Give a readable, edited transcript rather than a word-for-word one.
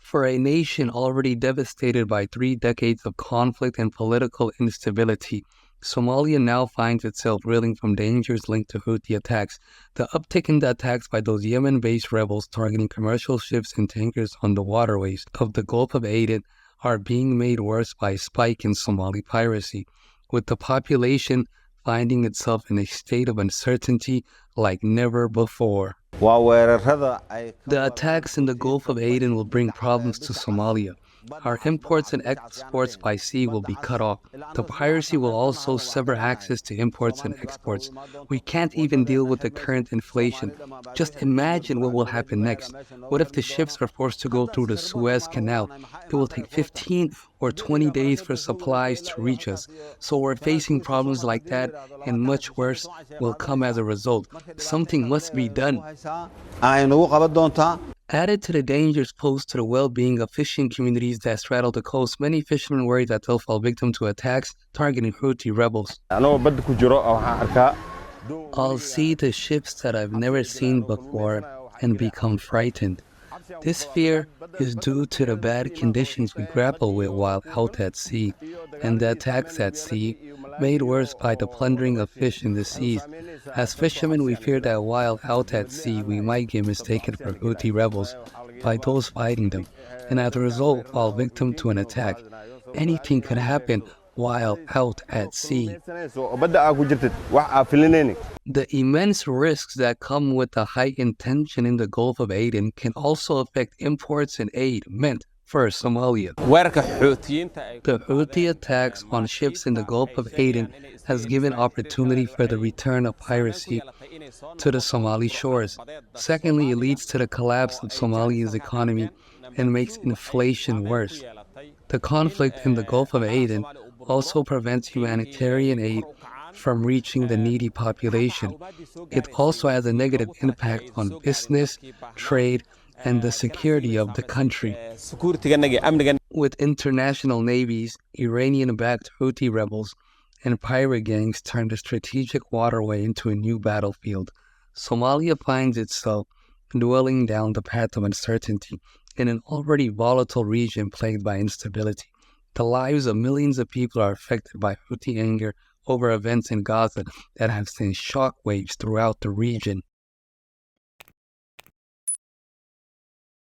For a nation already devastated by 3 decades of conflict and political instability, Somalia now finds itself reeling from dangers linked to Houthi attacks. The uptick in the attacks by those Yemen-based rebels targeting commercial ships and tankers on the waterways of the Gulf of Aden are being made worse by a spike in Somali piracy, with the population finding itself in a state of uncertainty like never before. The attacks in the Gulf of Aden will bring problems to Somalia. Our imports and exports by sea will be cut off. The piracy will also sever access to imports and exports. We can't even deal with the current inflation. Just imagine what will happen next. What if the ships are forced to go through the Suez Canal? It will take 15 or 20 days for supplies to reach us. So we're facing problems like that, and much worse will come as a result. Something must be done. Added to the dangers posed to the well-being of fishing communities that straddle the coast, many fishermen worry that they'll fall victim to attacks targeting Houthi rebels. I'll see the ships that I've never seen before and become frightened. This fear is due to the bad conditions we grapple with while out at sea, and the attacks at sea, made worse by the plundering of fish in the seas. As fishermen, we fear that while out at sea, we might get mistaken for Houthi rebels by those fighting them, and as a result, fall victim to an attack. Anything could happen while out at sea. The immense risks that come with the heightened tension in the Gulf of Aden can also affect imports and aid meant for Somalia. The Houthi attacks on ships in the Gulf of Aden has given opportunity for the return of piracy to the Somali shores. Secondly, it leads to the collapse of Somalia's economy and makes inflation worse. The conflict in the Gulf of Aden also prevents humanitarian aid from reaching the needy population. It also has a negative impact on business, trade, and the security of the country. With international navies, Iranian-backed Houthi rebels, and pirate gangs turn the strategic waterway into a new battlefield, Somalia finds itself dwelling down the path of uncertainty in an already volatile region plagued by instability. The lives of millions of people are affected by Houthi anger over events in Gaza that have sent shockwaves throughout the region.